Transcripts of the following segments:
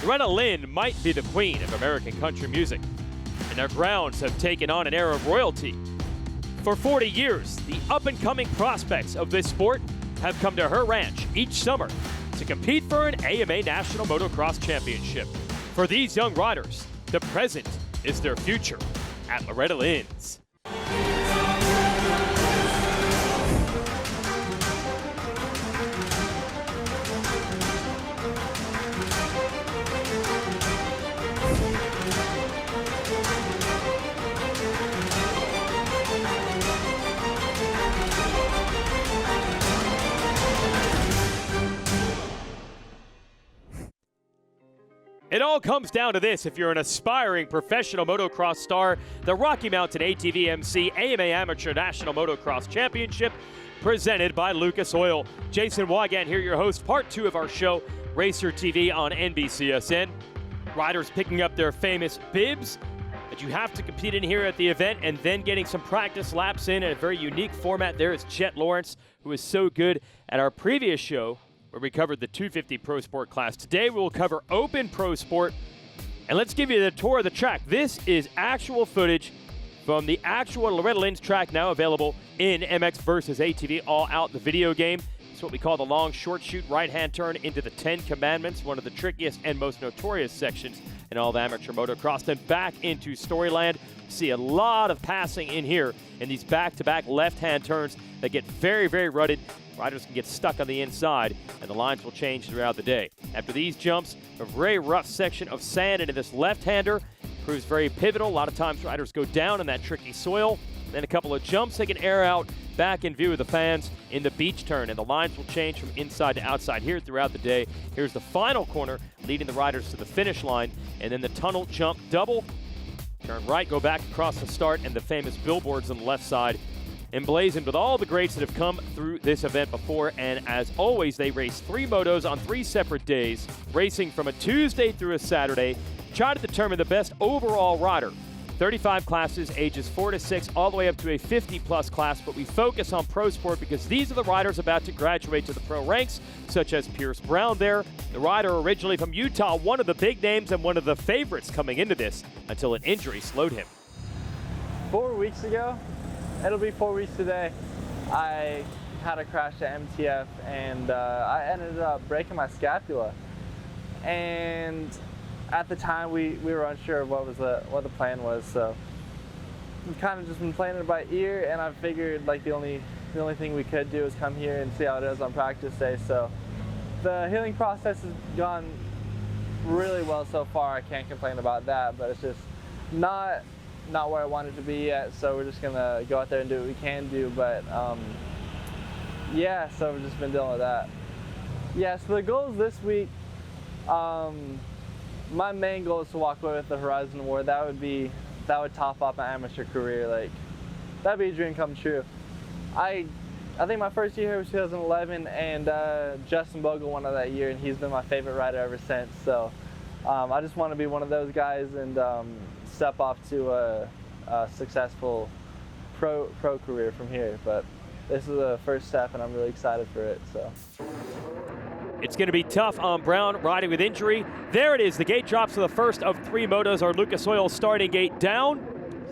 Loretta Lynn might be the queen of American country music, and their grounds have taken on an era of royalty. For 40 years, the up-and-coming prospects of this sport have come to her ranch each summer to compete for an AMA National Motocross Championship. For these young riders, the present is their future at Loretta Lynn's. It all comes down to this: if you're an aspiring professional motocross star, the Rocky Mountain ATV MC AMA Amateur National Motocross Championship, presented by Lucas Oil. Jason Wygant here, your host, part 2 of our show, RacerTV on NBCSN. Riders picking up their famous bibs that you have to compete in here at the event, and then getting some practice laps in a very unique format. There is Chet Lawrence, who is so good at our previous show, where we covered the 250 Pro Sport class. Today we will cover Open Pro Sport, and let's give you the tour of the track. This is actual footage from the actual Loretta Lynn's track, now available in MX vs. ATV All Out, the video game. It's what we call the long short shoot right-hand turn into the 10 Commandments, one of the trickiest and most notorious sections in all of amateur motocross. Then back into Storyland. See a lot of passing in here in these back-to-back left-hand turns that get very, very rutted. Riders can get stuck on the inside, and the lines will change throughout the day. After these jumps, a very rough section of sand into this left-hander proves very pivotal. A lot of times riders go down in that tricky soil. Then a couple of jumps they can air out back in view of the fans in the beach turn, and the lines will change from inside to outside here throughout the day. Here's the final corner leading the riders to the finish line, and then the tunnel jump double. Turn right, go back across the start, and the famous billboards on the left side, emblazoned with all the greats that have come through this event before. And as always, they race 3 motos on 3 separate days, racing from a Tuesday through a Saturday, try to determine the best overall rider. 35 classes, ages 4 to 6, all the way up to a 50-plus class, but we focus on Pro Sport because these are the riders about to graduate to the pro ranks, such as Pierce Brown there, the rider originally from Utah, one of the big names and one of the favorites coming into this until an injury slowed him. 4 weeks ago, it'll be 4 weeks today, I had a crash at MTF, and I ended up breaking my scapula. And at the time, we were unsure of what the plan was, so we've kind of just been playing it by ear, and I figured like the only thing we could do is come here and see how it is on practice day. So the healing process has gone really well so far. I can't complain about that, but it's just not where I wanted to be yet, so we're just gonna go out there and do what we can do. But yeah, so we've just been dealing with that. Yeah, so the goals this week, my main goal is to walk away with the Horizon Award. That would top off my amateur career. Like, that'd be a dream come true. I think my first year here was 2011, and Justin Bogle won that year, and he's been my favorite rider ever since. So I just want to be one of those guys and step off to a successful pro career from here. But this is the first step, and I'm really excited for it. So it's going to be tough on Brown, riding with injury. There it is. The gate drops for the first of 3 motos. Our Lucas Oil starting gate down.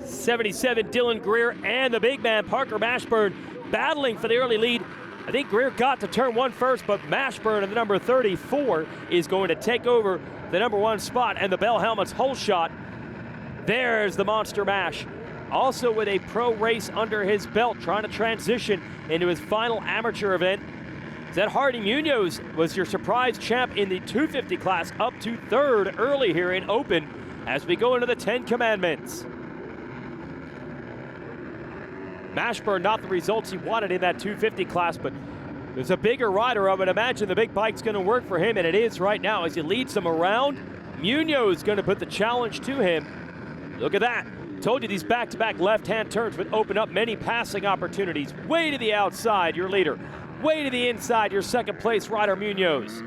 77, Dylan Greer, and the big man, Parker Mashburn, battling for the early lead. I think Greer got to turn 1 first, but Mashburn in the number 34 is going to take over the number 1 spot, and the Bell Helmets whole shot. There's the Monster Mash, also with a pro race under his belt, trying to transition into his final amateur event. Zed Hardy Munoz was your surprise champ in the 250 class, up to 3rd early here in Open as we go into the 10 Commandments. Mashburn, not the results he wanted in that 250 class, but there's a bigger rider. I would imagine the big bike's going to work for him, and it is right now as he leads them around. Munoz going to put the challenge to him. Look at that. Told you these back-to-back left-hand turns would open up many passing opportunities. Way to the outside, your leader. Way to the inside, your second place rider, Munoz.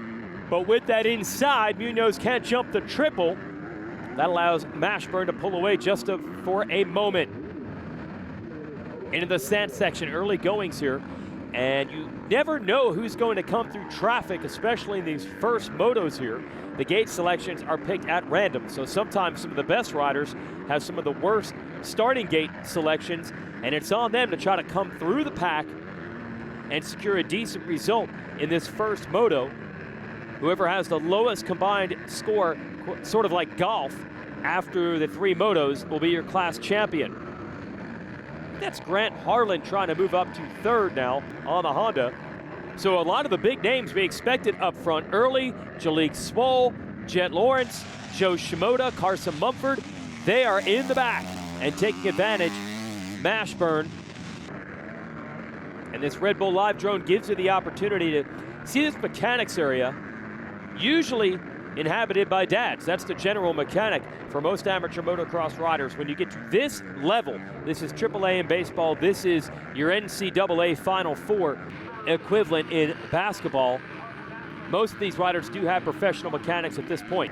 But with that inside, Munoz can't jump the triple. That allows Mashburn to pull away just for a moment. Into the sand section, early goings here. And you never know who's going to come through traffic, especially in these first motos here. The gate selections are picked at random, so sometimes some of the best riders have some of the worst starting gate selections, and it's on them to try to come through the pack and secure a decent result in this first moto. Whoever has the lowest combined score, sort of like golf, after the 3 motos will be your class champion. That's Grant Harlan trying to move up to 3rd now on the Honda. So a lot of the big names we expected up front early, Jalek Swoll, Jet Lawrence, Joe Shimoda, Carson Mumford, they are in the back and taking advantage. Mashburn. And this Red Bull Live drone gives you the opportunity to see this mechanics area, usually inhabited by dads. That's the general mechanic for most amateur motocross riders. When you get to this level, this is AAA in baseball, this is your NCAA Final Four equivalent in basketball. Most of these riders do have professional mechanics at this point.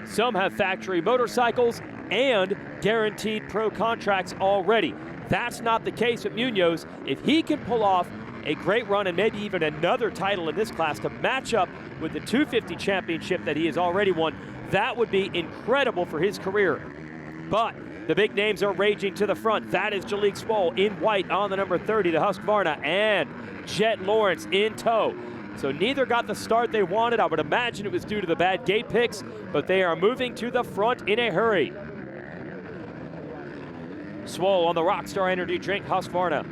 Some have factory motorcycles and guaranteed pro contracts already. That's not the case with Munoz. If he can pull off a great run and maybe even another title in this class to match up with the 250 championship that he has already won, that would be incredible for his career. But the big names are raging to the front. That is Jalek Swoll in white on the number 30, the Husqvarna, and Jet Lawrence in tow. So neither got the start they wanted. I would imagine it was due to the bad gate picks, but they are moving to the front in a hurry. Swoll on the Rockstar Energy Drink Husqvarna,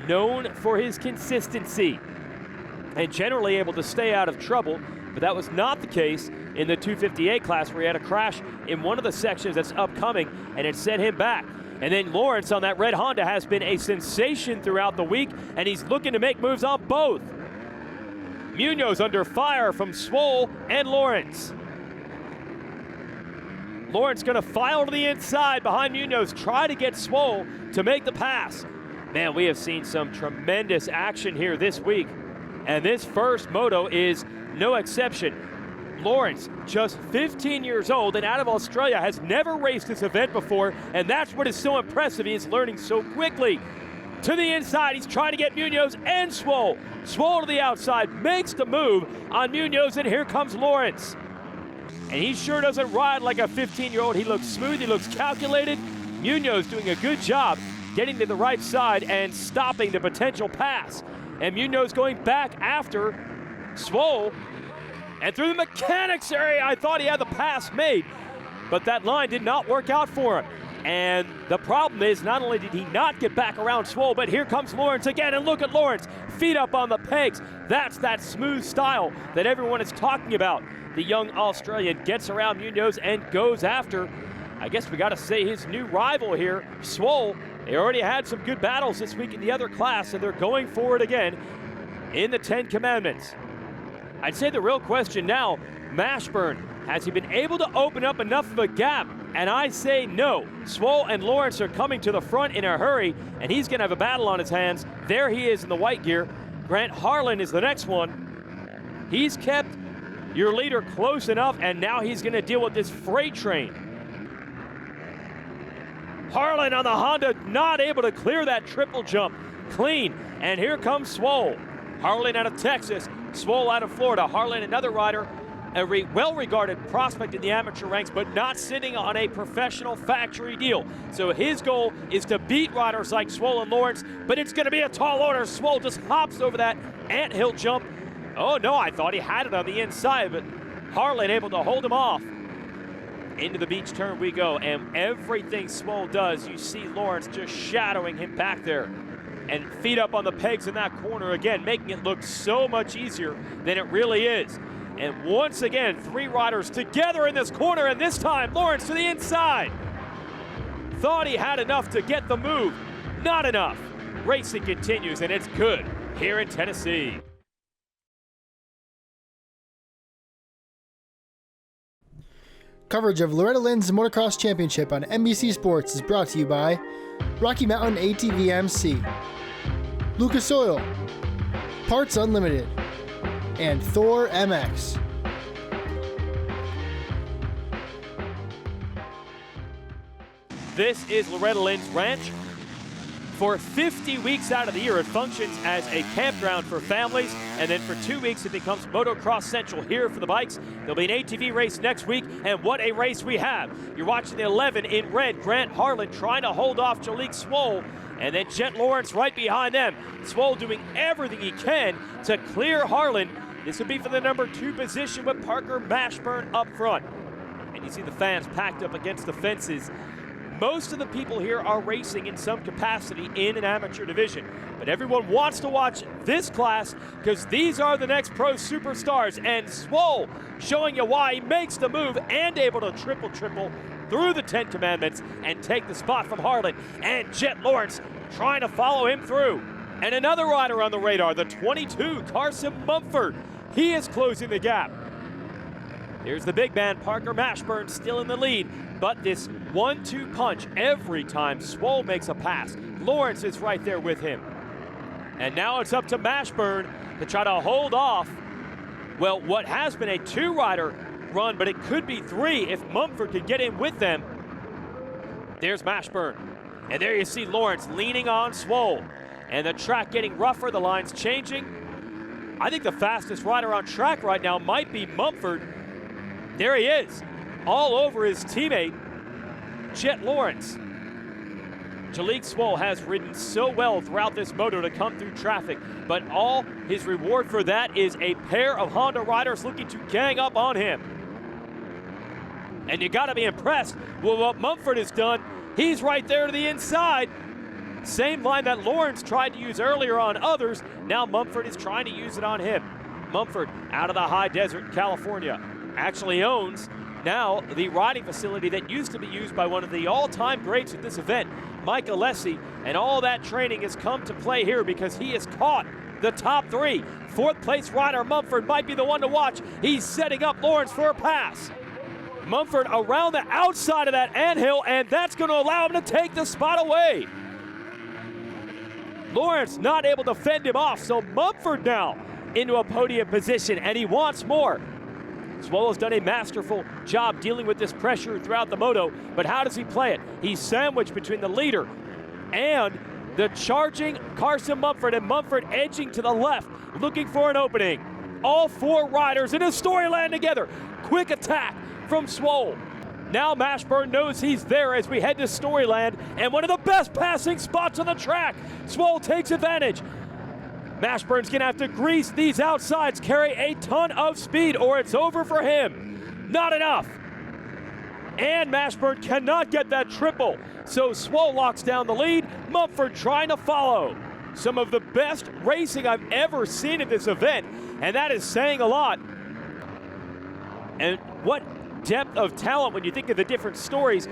known for his consistency and generally able to stay out of trouble, but that was not the case in the 258 class, where he had a crash in one of the sections that's upcoming and it sent him back. And then Lawrence on that red Honda has been a sensation throughout the week, and he's looking to make moves on both. Munoz under fire from Swoll and Lawrence. Lawrence gonna file to the inside behind Munoz, try to get Swoll to make the pass. Man, we have seen some tremendous action here this week, and this first moto is no exception. Lawrence, just 15 years old and out of Australia, has never raced this event before, and that's what is so impressive. He is learning so quickly. To the inside, he's trying to get Munoz and Swoll. Swoll to the outside, makes the move on Munoz, and here comes Lawrence. And he sure doesn't ride like a 15-year-old. He looks smooth, he looks calculated. Munoz doing a good job getting to the right side and stopping the potential pass. And Munoz going back after Swoll. And through the mechanics area, I thought he had the pass made, but that line did not work out for him. And the problem is, not only did he not get back around Swoll, but here comes Lawrence again, and look at Lawrence, feet up on the pegs. That's that smooth style that everyone is talking about. The young Australian gets around Munoz and goes after, I guess we gotta say, his new rival here, Swoll. They already had some good battles this week in the other class, and they're going for it again in the 10 Commandments. I'd say the real question now, Mashburn, has he been able to open up enough of a gap? And I say no. Swoll and Lawrence are coming to the front in a hurry, and he's gonna have a battle on his hands. There he is in the white gear. Grant Harlan is the next one. He's kept your leader close enough, and now he's gonna deal with this freight train. Harlan on the Honda, not able to clear that triple jump clean. And here comes Swoll. Harlan out of Texas, Swoll out of Florida. Harlan, another rider, a well-regarded prospect in the amateur ranks, but not sitting on a professional factory deal. So his goal is to beat riders like Swoll and Lawrence, but it's gonna be a tall order. Swoll just hops over that anthill jump. Oh no, I thought he had it on the inside, but Harlan able to hold him off. Into the beach turn we go, and everything Swoll does, you see Lawrence just shadowing him back there. And feet up on the pegs in that corner again, making it look so much easier than it really is. And once again, 3 riders together in this corner, and this time Lawrence to the inside. Thought he had enough to get the move, not enough. Racing continues, and it's good here in Tennessee. Coverage of Loretta Lynn's Motocross Championship on NBC Sports is brought to you by Rocky Mountain ATV MC, Lucas Oil, Parts Unlimited, and Thor MX. This is Loretta Lynn's ranch. For 50 weeks out of the year, it functions as a campground for families, and then for 2 weeks, it becomes Motocross Central here for the bikes. There'll be an ATV race next week, and what a race we have. You're watching the 11 in red, Grant Harlan trying to hold off Jalek Swoll, and then Jet Lawrence right behind them. Swoll doing everything he can to clear Harlan. This would be for the number 2 position with Parker Mashburn up front. And you see the fans packed up against the fences. Most of the people here are racing in some capacity in an amateur division, but everyone wants to watch this class because these are the next pro superstars, and Swoll showing you why he makes the move and able to triple through the 10 commandments and take the spot from Harlan, and Jet Lawrence trying to follow him through. And another rider on the radar, the 22, Carson Mumford. He is closing the gap. There's the big man, Parker Mashburn, still in the lead, but this 1-2 punch every time Swoll makes a pass. Lawrence is right there with him. And now it's up to Mashburn to try to hold off, well, what has been a 2-rider run, but it could be 3 if Mumford could get in with them. There's Mashburn. And there you see Lawrence leaning on Swoll. And the track getting rougher, the line's changing. I think the fastest rider on track right now might be Mumford. There he is, all over his teammate, Jet Lawrence. Jalek Swoll has ridden so well throughout this moto to come through traffic, but all his reward for that is a pair of Honda riders looking to gang up on him. And you gotta be impressed with what Mumford has done. He's right there to the inside. Same line that Lawrence tried to use earlier on others. Now Mumford is trying to use it on him. Mumford out of the high desert in California. Actually owns now the riding facility that used to be used by one of the all-time greats at this event, Mike Alessi, and all that training has come to play here because he has caught the top 3. 4th place rider Mumford might be the one to watch. He's setting up Lawrence for a pass. Mumford around the outside of that anthill, and that's going to allow him to take the spot away. Lawrence not able to fend him off, so Mumford now into a podium position, and he wants more. Swoll has done a masterful job dealing with this pressure throughout the moto, but how does he play it? He's sandwiched between the leader and the charging Carson Mumford, and Mumford edging to the left, looking for an opening. All 4 riders in a storyline together. Quick attack from Swoll. Now Mashburn knows he's there as we head to Storyland, and one of the best passing spots on the track. Swoll takes advantage. Mashburn's gonna have to grease these outsides, carry a ton of speed, or it's over for him. Not enough. And Mashburn cannot get that triple. So Swoll locks down the lead, Mumford trying to follow. Some of the best racing I've ever seen at this event, and that is saying a lot. And what depth of talent when you think of the different stories.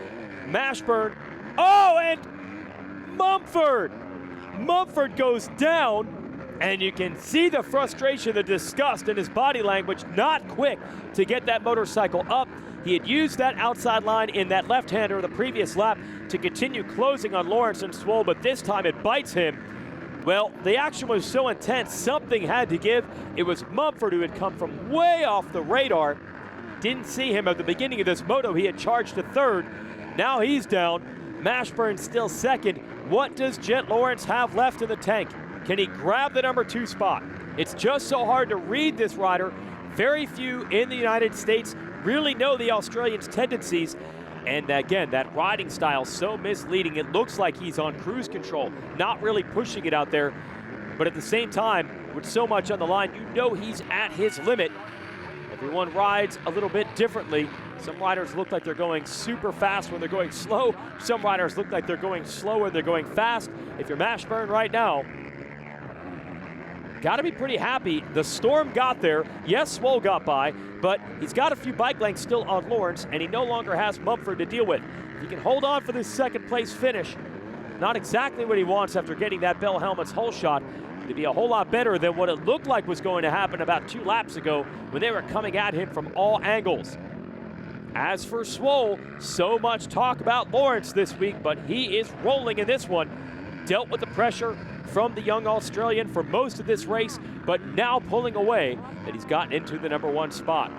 Mashburn, oh, and Mumford. Mumford goes down. And you can see the frustration, the disgust in his body language, not quick to get that motorcycle up. He had used that outside line in that left-hander the previous lap to continue closing on Lawrence and Swoll, but this time it bites him. Well, the action was so intense, something had to give. It was Mumford who had come from way off the radar. Didn't see him at the beginning of this moto. He had charged to 3rd. Now he's down. Mashburn still 2nd. What does Jet Lawrence have left in the tank? Can he grab the number 2 spot? It's just so hard to read this rider. Very few in the United States really know the Australian's tendencies. And again, that riding style so misleading. It looks like he's on cruise control, not really pushing it out there. But at the same time, with so much on the line, you know he's at his limit. Everyone rides a little bit differently. Some riders look like they're going super fast when they're going slow. Some riders look like they're going slow when they're going fast. If you're Mashburn right now, got to be pretty happy. The storm got there. Yes, Swoll got by, but he's got a few bike lengths still on Lawrence, and he no longer has Mumford to deal with. If he can hold on for this 2nd place finish, not exactly what he wants after getting that Bell Helmets hole shot, to be a whole lot better than what it looked like was going to happen about 2 laps ago when they were coming at him from all angles. As for Swoll, so much talk about Lawrence this week, but he is rolling in this one. Dealt with the pressure from the young Australian for most of this race, but now pulling away that he's gotten into the number 1 spot.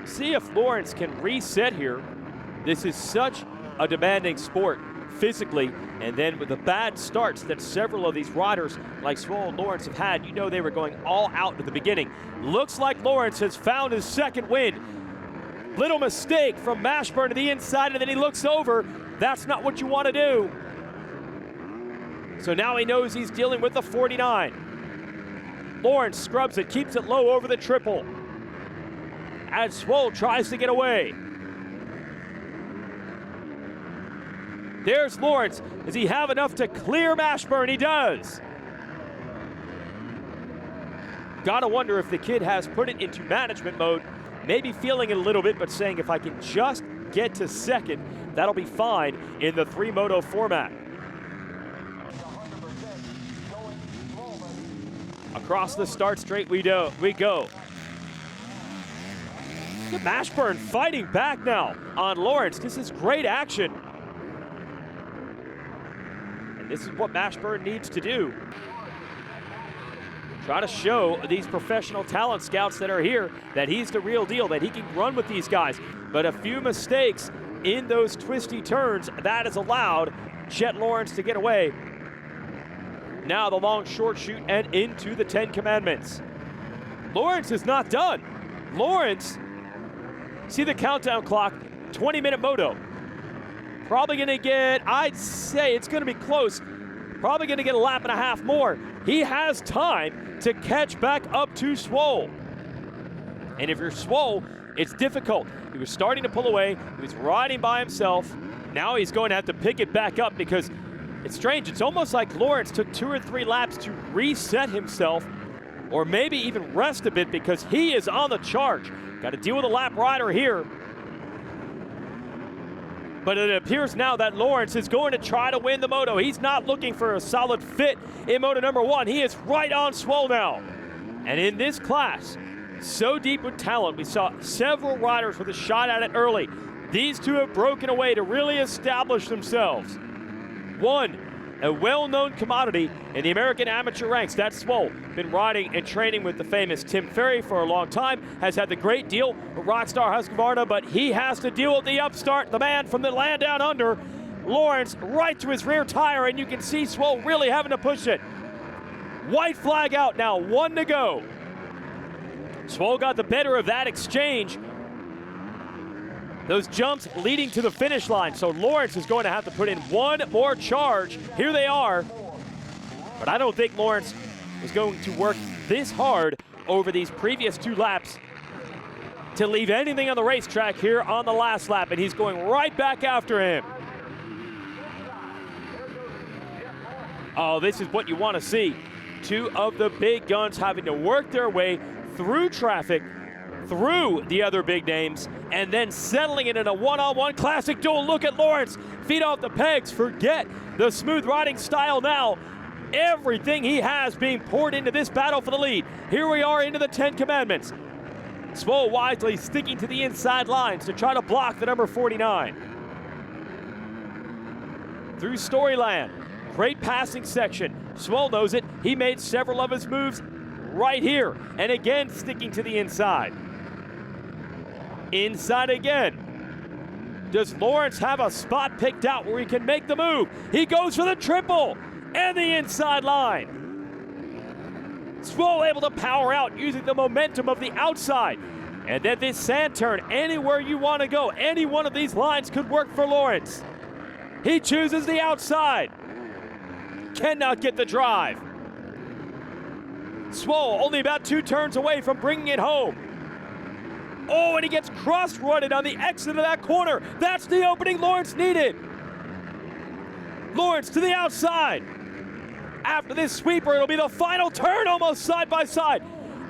See if Lawrence can reset here. This is such a demanding sport. physically. And then with the bad starts that several of these riders like Swole and Lawrence have had, you know they were going all out at the beginning. Looks like Lawrence has found his second win. Little mistake from Mashburn to the inside, and then he looks over. That's not what you want to do. So now he knows he's dealing with the 49. Lawrence scrubs it, keeps it low over the triple. As Swole tries to get away. There's Lawrence. Does he have enough to clear Mashburn? He does. Gotta wonder if the kid has put it into management mode, maybe feeling it a little bit, but saying if I can just get to second, that'll be fine in the 3-moto format. Across the start straight we go. Look at Mashburn fighting back now on Lawrence. This is great action. And this is what Mashburn needs to do. Try to show these professional talent scouts that are here that he's the real deal, that he can run with these guys. But a few mistakes in those twisty turns, that has allowed Chet Lawrence to get away. Now the long short shoot and into the 10 Commandments. Lawrence is not done. Lawrence, see the countdown clock, 20-minute moto. Probably gonna get, I'd say it's gonna be close. Probably gonna get a lap and a half more. He has time to catch back up to Swole. And if you're Swole, it's difficult. He was starting to pull away. He was riding by himself. Now he's going to have to pick it back up because it's strange. It's almost like Lawrence took 2 or 3 laps to reset himself or maybe even rest a bit because he is on the charge. Got to deal with a lap rider here. But it appears now that Lawrence is going to try to win the moto. He's not looking for a solid fit in moto number 1. He is right on Swole now. And in this class, so deep with talent, we saw several riders with a shot at it early. These two have broken away to really establish themselves. One, a well-known commodity in the American amateur ranks. That's Swole. Been riding and training with the famous Tim Ferry for a long time. Has had the great deal with Rockstar Husqvarna, but he has to deal with the upstart, the man from the land down under. Lawrence right to his rear tire, and you can see Swole really having to push it. White flag out now, 1 to go. Swole got the better of that exchange. Those jumps leading to the finish line. So Lawrence is going to have to put in 1 more charge. Here they are. But I don't think Lawrence is going to work this hard over these previous 2 laps to leave anything on the racetrack here on the last lap. And he's going right back after him. Oh, this is what you want to see. 2 of the big guns having to work their way through traffic, through the other big names, and then settling it in a one-on-one classic duel. Look at Lawrence, feet off the pegs. Forget the smooth riding style now. Everything he has being poured into this battle for the lead. Here we are into the 10 Commandments. Swole wisely sticking to the inside lines to try to block the number 49. Through Storyland, great passing section. Swole knows it. He made several of his moves right here, and again sticking to the inside. Inside again. Does Lawrence have a spot picked out where he can make the move? He goes for the triple and the inside line. Swole able to power out using the momentum of the outside. And then this sand turn, anywhere you want to go, any one of these lines could work for Lawrence. He chooses the outside. Cannot get the drive. Swole only about 2 turns away from bringing it home. Oh, and he gets cross-rutted on the exit of that corner. That's the opening Lawrence needed. Lawrence to the outside. After this sweeper, it'll be the final turn, almost side by side.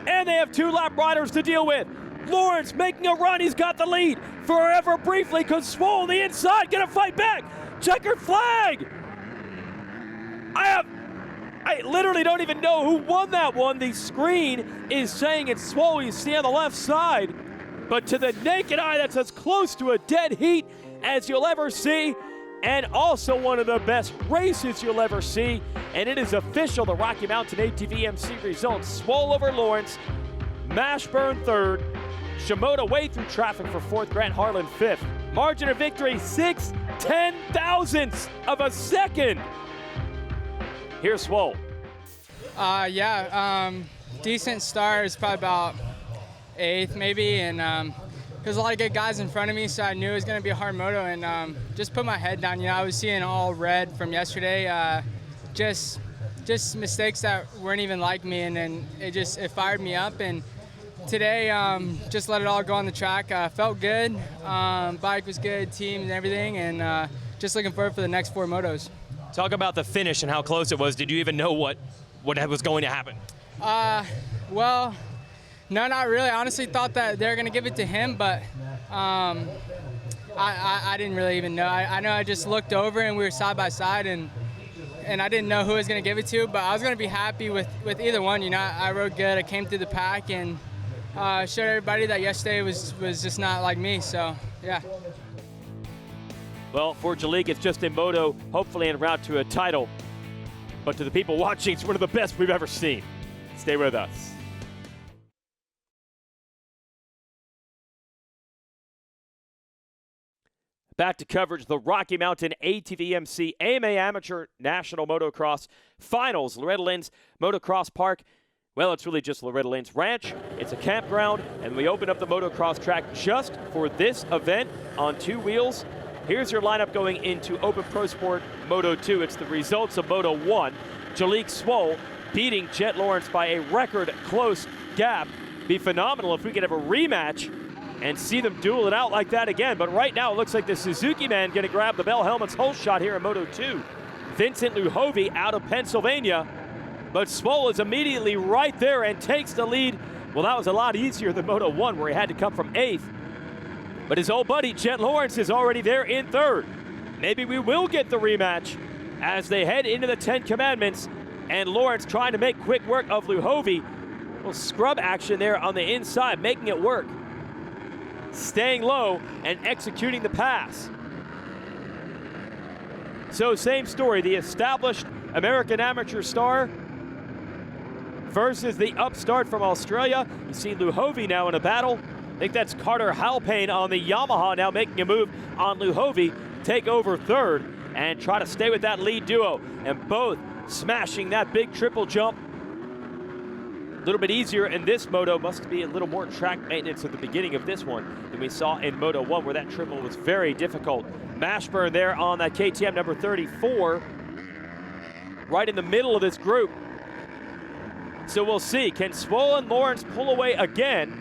And they have 2 lap riders to deal with. Lawrence making a run. He's got the lead forever briefly because Swole on the inside gonna fight back. Checkered flag. I literally don't even know who won that one. The screen is saying it's Swole. You see on the left side. But to the naked eye, that's as close to a dead heat as you'll ever see. And also one of the best races you'll ever see. And it is official, the Rocky Mountain ATV MC results. Swole over Lawrence. Mashburn 3rd. Shimoda way through traffic for 4th. Grant Harlan 5th. Margin of victory 6 0.010 of a second. Here's Swole. Decent start. It's probably about 8th maybe, and there's a lot of good guys in front of me, so I knew it was going to be a hard moto, and just put my head down. You know, I was seeing all red from yesterday, just mistakes that weren't even like me, and then it fired me up. And today, just let it all go on the track. Felt good. Bike was good, team and everything, and just looking forward for the next 4 motos. Talk about the finish and how close it was. Did you even know what was going to happen? Well, no, not really. I honestly thought that they were going to give it to him, but I didn't really even know. I know I just looked over and we were side by side, and I didn't know who I was going to give it to, but I was going to be happy with either one. You know, I rode good. I came through the pack and showed everybody that yesterday was just not like me, so yeah. Well, for Jalek, it's just a moto, hopefully en route to a title. But to the people watching, it's one of the best we've ever seen. Stay with us. Back to coverage, the Rocky Mountain ATVMC AMA Amateur National Motocross Finals. Loretta Lynn's Motocross Park. Well, it's really just Loretta Lynn's ranch. It's a campground, and we open up the motocross track just for this event on 2 wheels. Here's your lineup going into Open Pro Sport Moto 2. It's the results of Moto 1. Jalek Swole beating Jet Lawrence by a record close gap. Be phenomenal if we could have a rematch and see them duel it out like that again. But right now it looks like the Suzuki man going to grab the Bell Helmets whole shot here in Moto 2. Vincent Luhovi out of Pennsylvania. But Swole is immediately right there and takes the lead. Well, that was a lot easier than Moto 1 where he had to come from 8th. But his old buddy Jet Lawrence is already there in 3rd. Maybe we will get the rematch as they head into the 10 Commandments, and Lawrence trying to make quick work of Luhovi. A little scrub action there on the inside, making it work. Staying low and executing the pass. So same story, the established American amateur star versus the upstart from Australia. You see Luhovi now in a battle. I think that's Carter Halpane on the Yamaha now making a move on Luhovi, take over 3rd and try to stay with that lead duo. And both smashing that big triple jump. A little bit easier in this moto. Must be a little more track maintenance at the beginning of this one than we saw in Moto 1 where that triple was very difficult. Mashburn there on that KTM number 34, right in the middle of this group. So we'll see, can Swole and Lawrence pull away again?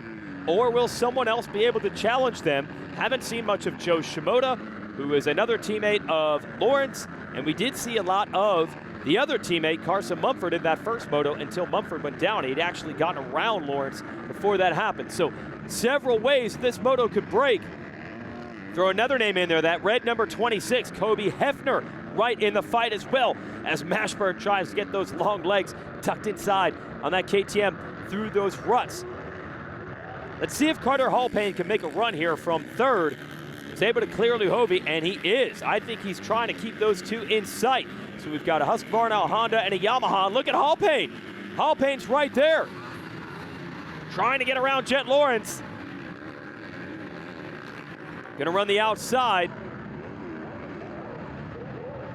Or will someone else be able to challenge them? Haven't seen much of Joe Shimoda, who is another teammate of Lawrence, and we did see a lot of the other teammate, Carson Mumford, in that first moto until Mumford went down. He'd actually gotten around Lawrence before that happened. So several ways this moto could break. Throw another name in there, that red number 26, Kobe Hefner, right in the fight as well as Mashburn tries to get those long legs tucked inside on that KTM through those ruts. Let's see if Carter Halpane can make a run here from 3rd. He's able to clear Luhovi, and he is. I think he's trying to keep those 2 in sight. So we've got a Husqvarna, a Honda, and a Yamaha. Look at Halpane. Halpane's right there. Trying to get around Jet Lawrence. Gonna run the outside.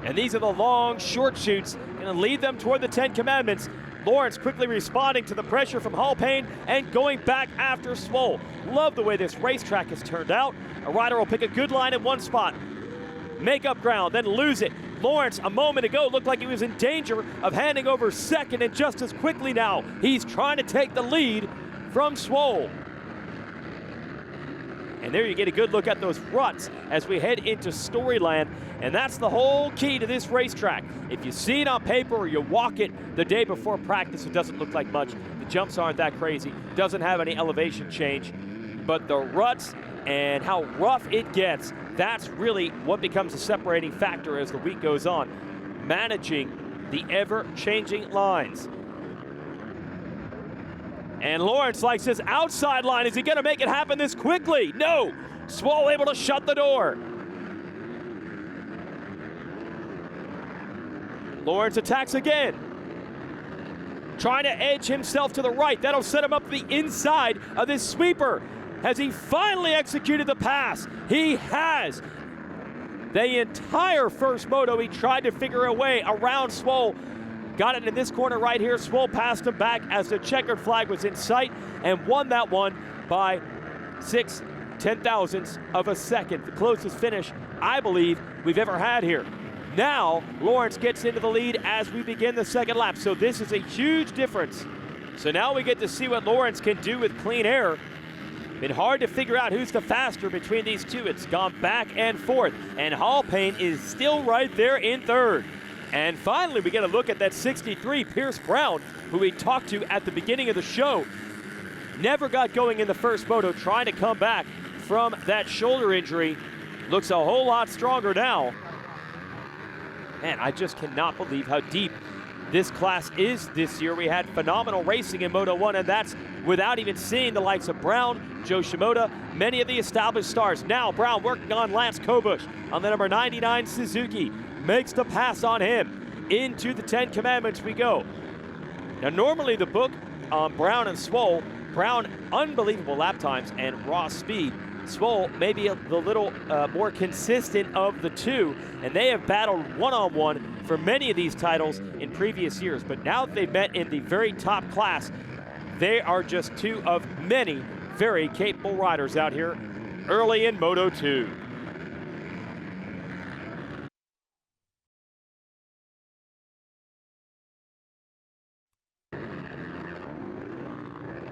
And these are the long, short shoots. Gonna lead them toward the 10 Commandments. Lawrence quickly responding to the pressure from Halpane and going back after Swole. Love the way this racetrack has turned out. A rider will pick a good line in one spot, make up ground, then lose it. Lawrence, a moment ago, looked like he was in danger of handing over 2nd, and just as quickly now, he's trying to take the lead from Swole. And there you get a good look at those ruts as we head into Storyland. And that's the whole key to this racetrack. If you see it on paper or you walk it the day before practice, it doesn't look like much. The jumps aren't that crazy. Doesn't have any elevation change. But the ruts and how rough it gets, that's really what becomes a separating factor as the week goes on. Managing the ever-changing lines. And Lawrence likes his outside line. Is he going to make it happen this quickly? No. Swole able to shut the door. Lawrence attacks again. Trying to edge himself to the right. That'll set him up the inside of this sweeper. Has he finally executed the pass? He has. The entire first moto, he tried to figure a way around Swoll. Got it in this corner right here. Swoll passed him back as the checkered flag was in sight and won that one by 0.6 of a second. The closest finish, I believe, we've ever had here. Now, Lawrence gets into the lead as we begin the second lap. So this is a huge difference. So now we get to see what Lawrence can do with clean air. Been hard to figure out who's the faster between these two. It's gone back and forth. And Hallpayne is still right there in third. And finally, we get a look at that 63, Pierce Brown, who we talked to at the beginning of the show. Never got going in the first moto, trying to come back from that shoulder injury. Looks a whole lot stronger now. Man, I just cannot believe how deep this class is this year. We had phenomenal racing in Moto 1, and that's without even seeing the likes of Brown, Joe Shimoda, many of the established stars. Now Brown working on Lance Kobush on the number 99 Suzuki. Makes the pass on him. Into the 10 Commandments we go. Now normally the book on Brown and Swoll, Brown unbelievable lap times and raw speed. Swoll maybe the little more consistent of the two, and they have battled one-on-one for many of these titles in previous years. But now that they've met in the very top class, they are just two of many very capable riders out here early in Moto 2.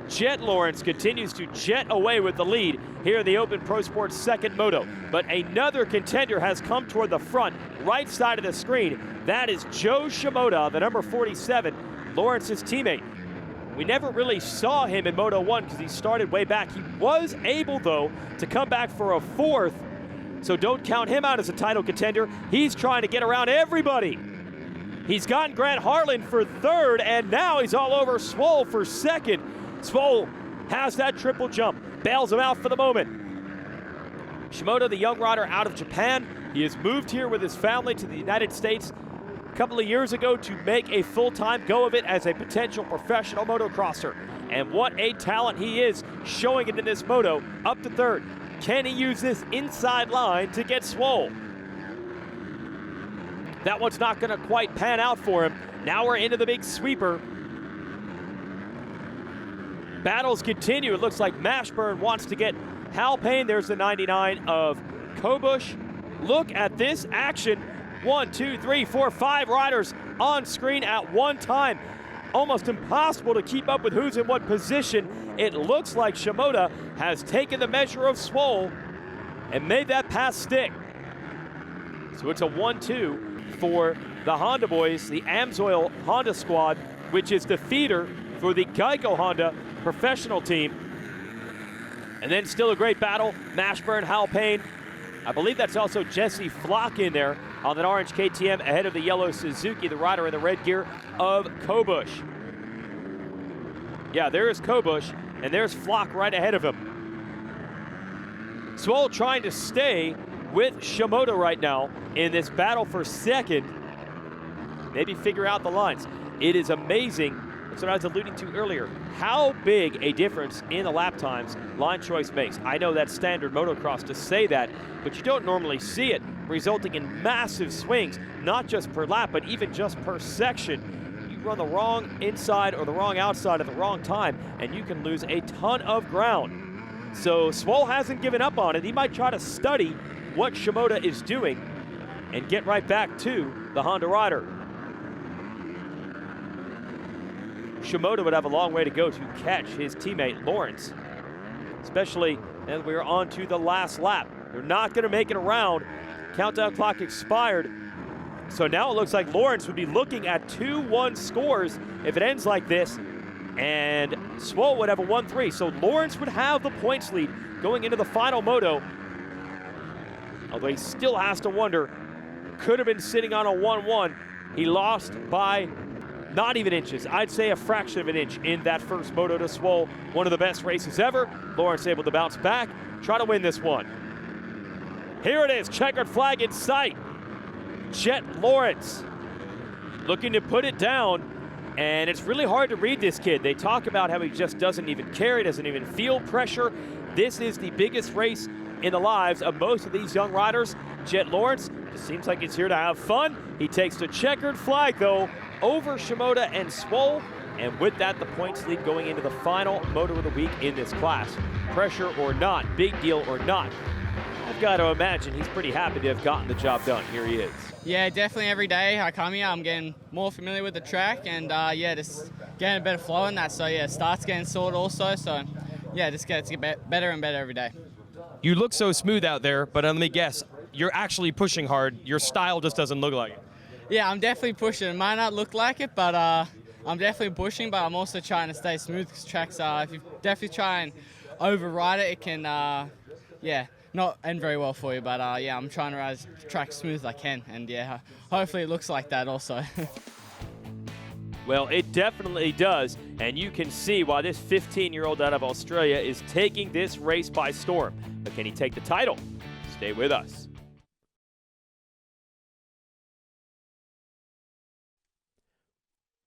Jet Lawrence continues to jet away with the lead here in the Open Pro Sports second moto. But another contender has come toward the front, right side of the screen. That is Joe Shimoda, the number 47, Lawrence's teammate. We never really saw him in Moto 1 because he started way back. He was able, though, to come back for a fourth. So don't count him out as a title contender. He's trying to get around everybody. He's gotten Grant Harlan for third, and now he's all over Swoll for second. Swoll has that triple jump, bails him out for the moment. Shimoda, the young rider out of Japan, he has moved here with his family to the United States a couple of years ago to make a full-time go of it as a potential professional motocrosser. And what a talent he is, showing it in this moto, up to third. Can he use this inside line to get Swoll? That one's not gonna quite pan out for him. Now we're into the big sweeper. Battles continue. It looks like Mashburn wants to get Hallpayne. There's the 99 of Kobush. Look at this action. 1, 2, 3, 4, 5 riders on screen at one time. Almost impossible to keep up with who's in what position. It looks like Shimoda has taken the measure of Swoll and made that pass stick. So it's a 1-2 for the Honda boys, the Amsoil Honda squad, which is the feeder for the Geico Honda professional team. And then still a great battle. Mashburn, Hallpayne. I believe that's also Jesse Flock in there on that orange KTM ahead of the yellow Suzuki, the rider in the red gear of Kobush. Yeah, there's Kobush, and there's Flock right ahead of him. Swoll trying to stay with Shimoda right now in this battle for second. Maybe figure out the lines. It is amazing. That's what I was alluding to earlier. How big a difference in the lap times line choice makes. I know that's standard motocross to say that, but you don't normally see it, resulting in massive swings, not just per lap, but even just per section. You run the wrong inside or the wrong outside at the wrong time, and you can lose a ton of ground. So Swoll hasn't given up on it. He might try to study what Shimoda is doing and get right back to the Honda rider. Shimoda would have a long way to go to catch his teammate Lawrence, especially as we're on to the last lap. They're not going to make it around. Countdown clock expired. So now it looks like Lawrence would be looking at 2-1 scores if it ends like this, and Swoll would have a 1-3. So Lawrence would have the points lead going into the final moto, although he still has to wonder, could have been sitting on a 1-1. He lost by not even inches. I'd say a fraction of an inch in that first moto to Swoll. One of the best races ever. Lawrence able to bounce back, try to win this one. Here it is, checkered flag in sight. Jet Lawrence looking to put it down, and it's really hard to read this kid. They talk about how he just doesn't even care, he doesn't even feel pressure. This is the biggest race in the lives of most of these young riders. Jet Lawrence just seems like he's here to have fun. He takes the checkered flag, though, over Shimoda and Swoll. And with that, the points lead going into the final moto of the week in this class. Pressure or not, big deal or not, I've got to imagine he's pretty happy to have gotten the job done. Here he is. Yeah, definitely every day I come here, I'm getting more familiar with the track, and yeah, just getting a better flow in that. So yeah, start's getting sorted also. So yeah, just gets to get better and better every day. You look so smooth out there, but let me guess, you're actually pushing hard. Your style just doesn't look like it. Yeah, I'm definitely pushing. It might not look like it, but I'm definitely pushing, but I'm also trying to stay smooth because tracks, if you definitely try and override it, it can, yeah, not end very well for you. But yeah, I'm trying to ride the track smooth as I can, and yeah, hopefully it looks like that also. Well, it definitely does, and you can see why this 15-year-old out of Australia is taking this race by storm. But can he take the title? Stay with us.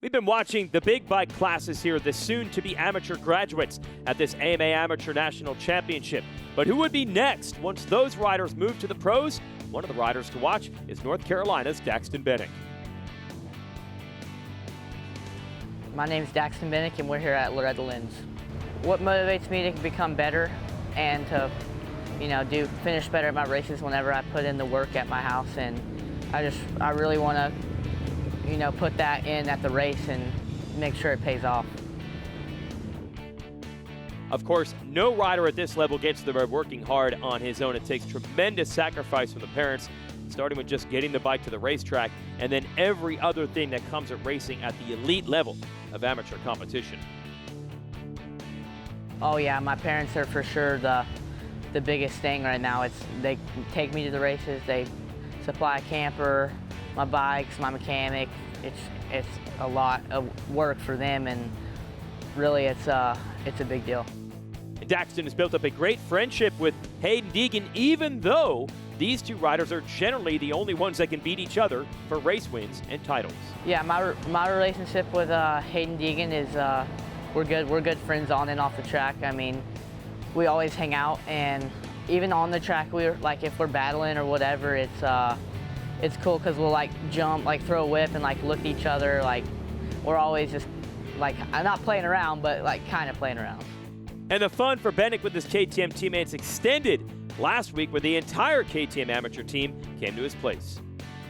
We've been watching the big bike classes here, the soon-to-be amateur graduates at this AMA Amateur National Championship. But who would be next once those riders move to the pros? One of the riders to watch is North Carolina's Daxton Bennick. My name is Daxton Bennick, and we're here at Loretta Lynn's. What motivates me to become better and to, finish better at my races whenever I put in the work at my house, and I really want to, put that in at the race and make sure it pays off. Of course, no rider at this level gets there by working hard on his own. It takes tremendous sacrifice from the parents, starting with just getting the bike to the racetrack, and then every other thing that comes at racing at the elite level of amateur competition. Oh yeah, my parents are for sure the biggest thing right now. They take me to the races, they supply a camper, my bikes, my mechanic. It's a lot of work for them, and really it's a big deal. Daxton has built up a great friendship with Hayden Deegan, even though these two riders are generally the only ones that can beat each other for race wins and titles. Yeah, my relationship with Hayden Deegan is we're good friends on and off the track. I mean, we always hang out, and even on the track, we're like, if we're battling or whatever, it's cool because we'll jump, throw a whip, and look at each other. We're always just not playing around, but kind of playing around. And the fun for Bennick with his KTM teammates extended last week, where the entire KTM amateur team came to his place.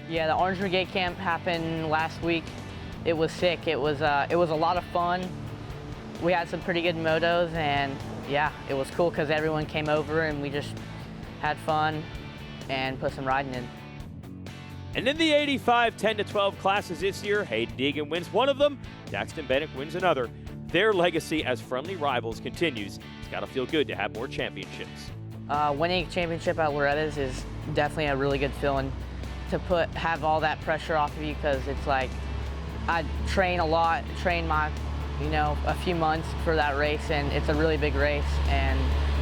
Yeah, the Orange Brigade camp happened last week. It was sick. It was a lot of fun. We had some pretty good motos, and yeah, it was cool because everyone came over and we just had fun and put some riding in. And in the 85 10-12 classes this year, Hayden Deegan wins one of them, Daxton Bennick wins another. Their legacy as friendly rivals continues. It's got to feel good to have more championships. Winning a championship at Loretta's is definitely a really good feeling to have all that pressure off of you, because it's I train a lot, a few months for that race, and it's a really big race, and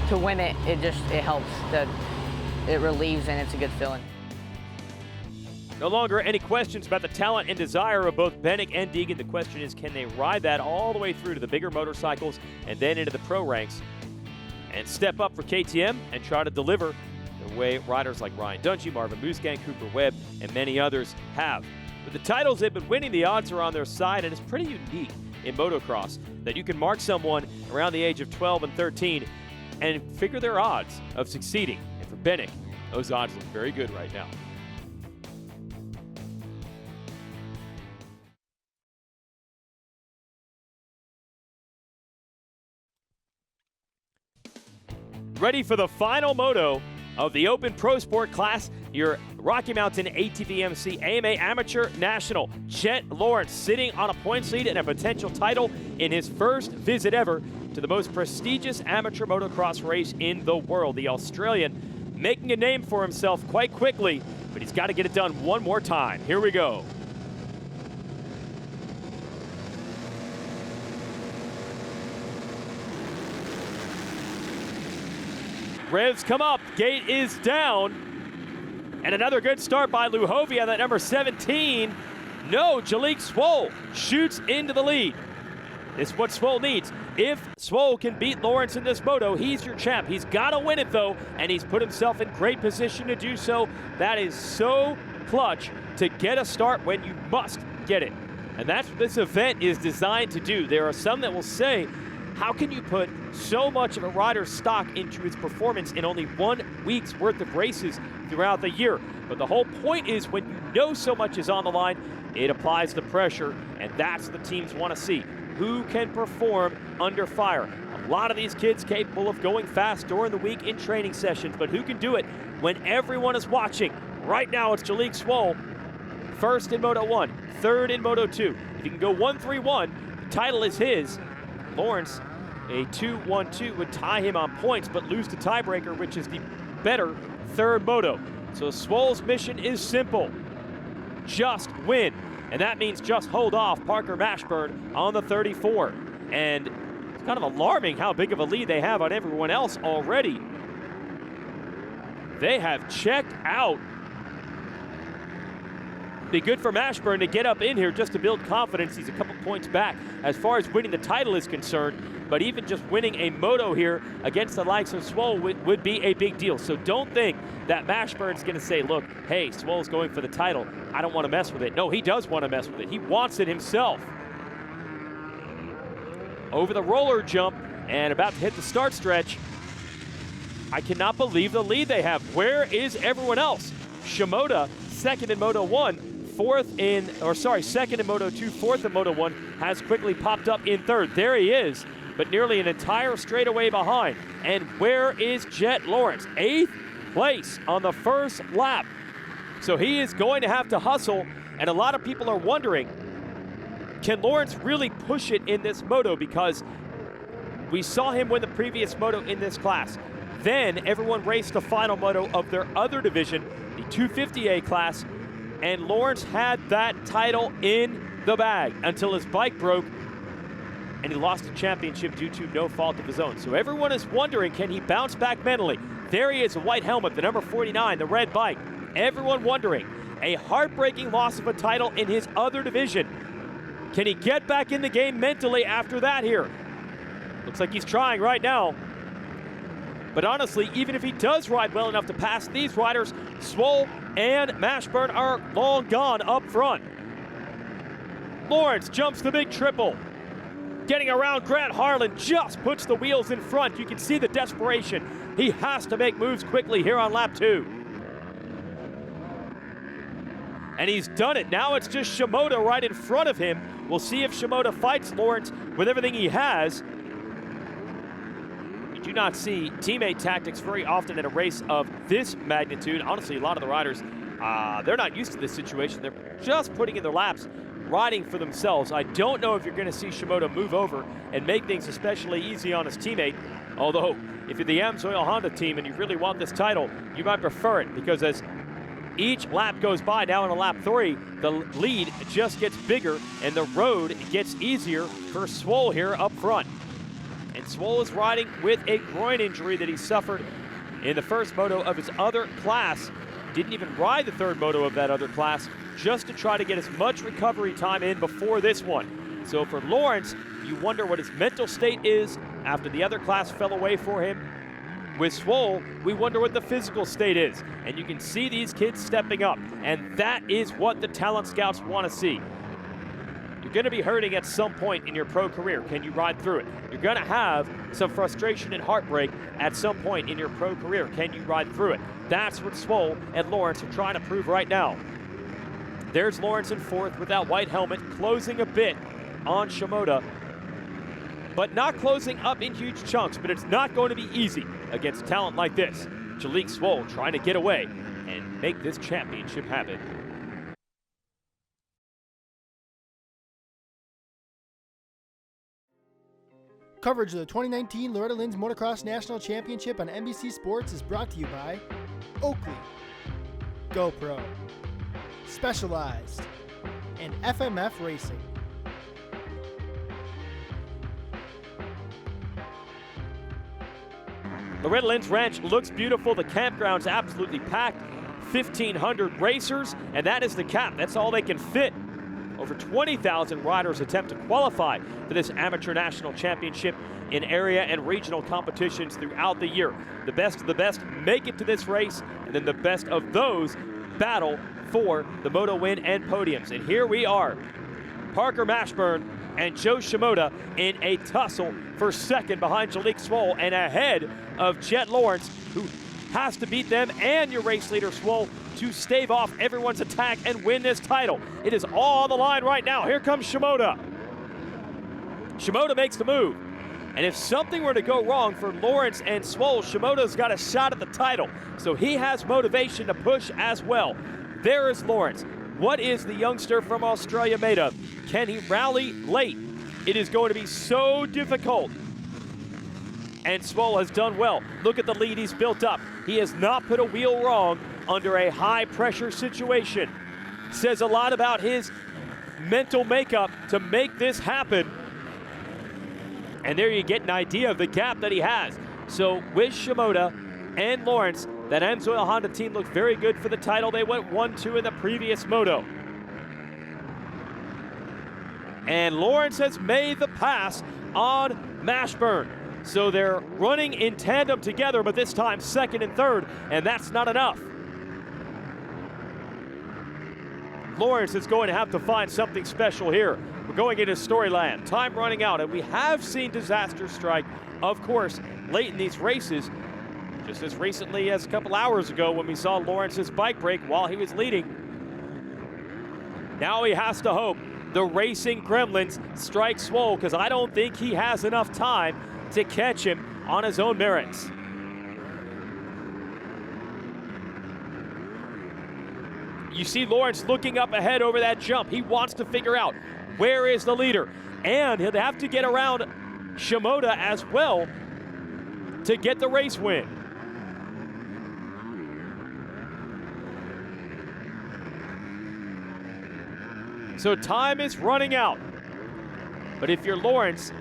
to win it, it helps. It relieves, and it's a good feeling. No longer any questions about the talent and desire of both Bennick and Deegan. The question is, can they ride that all the way through to the bigger motorcycles and then into the pro ranks and step up for KTM and try to deliver the way riders like Ryan Dungey, Marvin Musgang, Cooper Webb, and many others have. With the titles they've been winning, the odds are on their side, and it's pretty unique in motocross that you can mark someone around the age of 12 and 13 and figure their odds of succeeding. And for Bennick, those odds look very good right now. Ready for the final moto of the Open Pro Sport class, your Rocky Mountain ATV-MC AMA Amateur National. Jet Lawrence sitting on a points lead and a potential title in his first visit ever to the most prestigious amateur motocross race in the world. The Australian making a name for himself quite quickly, but he's got to get it done one more time. Here we go. Revs come up, gate is down, and another good start by Luhovia, that number 17. No, Jalik Swoll shoots into the lead. This is what Swole needs. If Swole can beat Lawrence in this moto, he's your champ. He's got to win it, though, and he's put himself in great position to do so. That is so clutch to get a start when you must get it. And that's what this event is designed to do. There are some that will say, how can you put so much of a rider's stock into its performance in only 1 week's worth of races throughout the year? But the whole point is when you know so much is on the line, it applies the pressure, and that's what the teams want to see. Who can perform under fire? A lot of these kids capable of going fast during the week in training sessions, but who can do it when everyone is watching? Right now, it's Jalek Swole, first in Moto 1, third in Moto 2. If he can go 1-3-1, the title is his. Lawrence, a 2-1-2 would tie him on points, but lose the tiebreaker, which is the better third moto. So Swole's mission is simple. Just win. And that means just hold off Parker Mashburn on the 34. And it's kind of alarming how big of a lead they have on everyone else already. They have checked out. Be good for Mashburn to get up in here just to build confidence. He's a couple points back as far as winning the title is concerned. But even just winning a moto here against the likes of Swole would be a big deal. So don't think that Mashburn's going to say, look, hey, Swole's going for the title. I don't want to mess with it. No, he does want to mess with it. He wants it himself. Over the roller jump and about to hit the start stretch. I cannot believe the lead they have. Where is everyone else? Shimoda, second in Moto 1, second in Moto 2, fourth in Moto 1, has quickly popped up in third. There he is, but nearly an entire straightaway behind. And where is Jet Lawrence? 8th place on the first lap. So he is going to have to hustle, and a lot of people are wondering, can Lawrence really push it in this moto? Because we saw him win the previous moto in this class. Then everyone raced the final moto of their other division, the 250A class, and Lawrence had that title in the bag until his bike broke and he lost the championship due to no fault of his own. So everyone is wondering, can he bounce back mentally? There he is, a white helmet, the number 49, the red bike. Everyone wondering, a heartbreaking loss of a title in his other division. Can he get back in the game mentally after that here? Looks like he's trying right now. But honestly, even if he does ride well enough to pass these riders, Swole and Mashburn are long gone up front. Lawrence jumps the big triple. Getting around Grant Harlan, just puts the wheels in front. You can see the desperation. He has to make moves quickly here on lap 2. And he's done it. Now it's just Shimoda right in front of him. We'll see if Shimoda fights Lawrence with everything he has. You do not see teammate tactics very often in a race of this magnitude. Honestly, a lot of the riders, they're not used to this situation. They're just putting in their laps, riding for themselves. I don't know if you're going to see Shimoda move over and make things especially easy on his teammate. Although, if you're the Amsoil Honda team and you really want this title, you might prefer it, because as each lap goes by, now in lap 3, the lead just gets bigger and the road gets easier for Swole here up front. And Swole is riding with a groin injury that he suffered in the first moto of his other class. Didn't even ride the third moto of that other class, just to try to get as much recovery time in before this one. So for Lawrence, you wonder what his mental state is after the other class fell away for him. With Swole, we wonder what the physical state is. And you can see these kids stepping up, and that is what the talent scouts want to see. You're going to be hurting at some point in your pro career. Can you ride through it? You're going to have some frustration and heartbreak at some point in your pro career. Can you ride through it? That's what Swole and Lawrence are trying to prove right now. There's Lawrence in fourth with that white helmet, closing a bit on Shimoda, but not closing up in huge chunks. But it's not going to be easy against talent like this. Jalek Swole trying to get away and make this championship happen. Coverage of the 2019 Loretta Lynn's Motocross National Championship on NBC Sports is brought to you by Oakley, GoPro, Specialized, and FMF Racing. Loretta Lynn's ranch looks beautiful. The campground's absolutely packed. 1,500 racers, and that is the cap. That's all they can fit Over 20,000 riders attempt to qualify for this amateur national championship in area and regional competitions throughout the year. The best of the best make it to this race, and then the best of those battle for the moto win and podiums. And here we are, Parker Mashburn and Joe Shimoda in a tussle for second behind Jalek Swoll and ahead of Jet Lawrence, who has to beat them and your race leader Swoll to stave off everyone's attack and win this title. It is all on the line right now. Here comes Shimoda. Shimoda makes the move. And if something were to go wrong for Lawrence and Swoll, Shimoda's got a shot at the title. So he has motivation to push as well. There is Lawrence. What is the youngster from Australia made of? Can he rally late? It is going to be so difficult. And Swoll has done well. Look at the lead he's built up. He has not put a wheel wrong under a high pressure situation. Says a lot about his mental makeup to make this happen. And there you get an idea of the gap that he has. So with Shimoda and Lawrence, that Amsoil Honda team looked very good for the title. They went 1-2 in the previous moto. And Lawrence has made the pass on Mashburn. So they're running in tandem together, but this time second and third, and that's not enough. Lawrence is going to have to find something special here. We're going into Storyland. Time running out, and we have seen disaster strike, of course, late in these races. Just as recently as a couple hours ago when we saw Lawrence's bike break while he was leading. Now he has to hope the racing gremlins strike Swoll, because I don't think he has enough time to catch him on his own merits. You see Lawrence looking up ahead over that jump. He wants to figure out where is the leader. And he'll have to get around Shimoda as well to get the race win. So time is running out. But if you're Lawrence,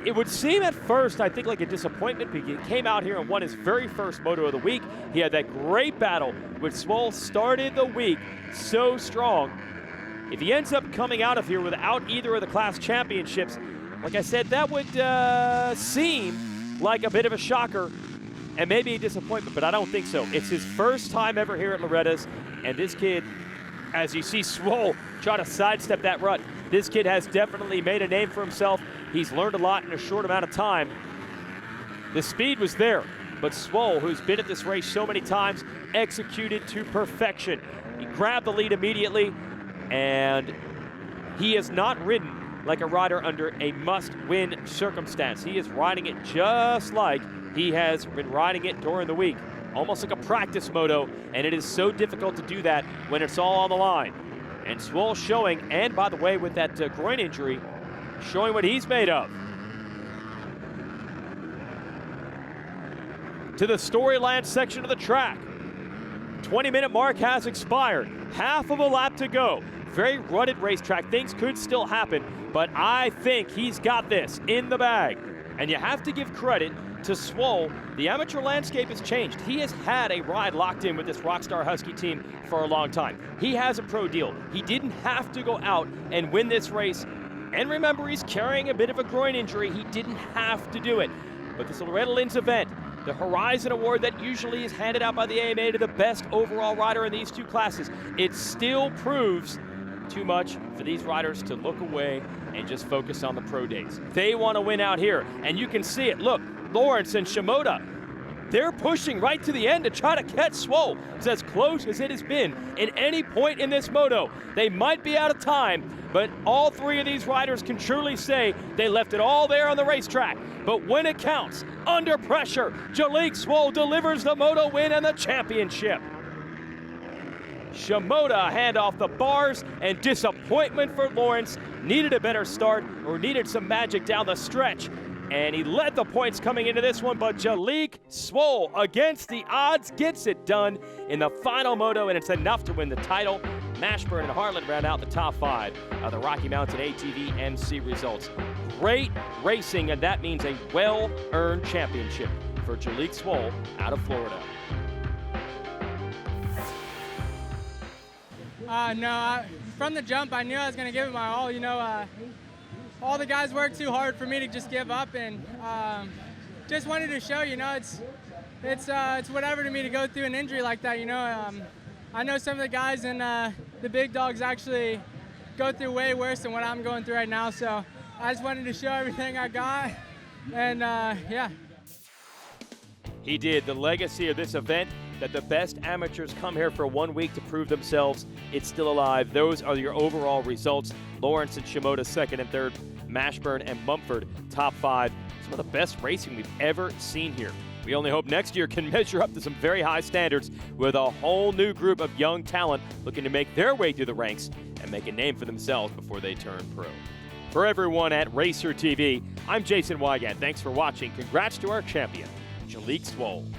it would seem at first, I think, like a disappointment, because he came out here and won his very first moto of the week. He had that great battle with Swoll, started the week so strong. If he ends up coming out of here without either of the class championships, like I said, that would seem like a bit of a shocker and maybe a disappointment, but I don't think so. It's his first time ever here at Loretta's, and this kid, as you see Swoll try to sidestep that rut, this kid has definitely made a name for himself. He's learned a lot in a short amount of time. The speed was there, but Swoll, who's been at this race so many times, executed to perfection. He grabbed the lead immediately, and he has not ridden like a rider under a must-win circumstance. He is riding it just like he has been riding it during the week. Almost like a practice moto, and it is so difficult to do that when it's all on the line. And Swoll showing, and by the way, with that groin injury, showing what he's made of. To the Storyland section of the track. 20-minute mark has expired. Half of a lap to go. Very rutted racetrack. Things could still happen, but I think he's got this in the bag. And you have to give credit to Swoll. The amateur landscape has changed. He has had a ride locked in with this Rockstar Husky team for a long time. He has a pro deal. He didn't have to go out and win this race. And remember, he's carrying a bit of a groin injury. He didn't have to do it. But this Loretta Lynn's event, the Horizon Award that usually is handed out by the AMA to the best overall rider in these two classes, it still proves too much for these riders to look away and just focus on the pro days. They want to win out here, and you can see it. Look, Lawrence and Shimoda, they're pushing right to the end to try to catch Swoll. It's as close as it has been at any point in this moto. They might be out of time, but all three of these riders can truly say they left it all there on the racetrack. But when it counts, under pressure, Jalek Swoll delivers the moto win and the championship. Shimoda hand off the bars, and disappointment for Lawrence. Needed a better start, or needed some magic down the stretch. And he led the points coming into this one, but Jalek Swoll, against the odds, gets it done in the final moto, and it's enough to win the title. Mashburn and Harlan round out the top 5 of the Rocky Mountain ATV MC results. Great racing, and that means a well-earned championship for Jalek Swoll out of Florida. No, from the jump, I knew I was going to give it my all. You know, all the guys worked too hard for me to just give up, and just wanted to show, you know, it's whatever to me to go through an injury like that. You know, I know some of the guys and the big dogs actually go through way worse than what I'm going through right now. So I just wanted to show everything I got, and yeah. He did. The legacy of this event, that the best amateurs come here for 1 week to prove themselves. It's still alive. Those are your overall results. Lawrence and Shimoda second and third. Mashburn and Mumford top 5. Some of the best racing we've ever seen here. We only hope next year can measure up to some very high standards with a whole new group of young talent looking to make their way through the ranks and make a name for themselves before they turn pro. For everyone at RacerTV, I'm Jason Wygant. Thanks for watching. Congrats to our champion, Jalek Swoll.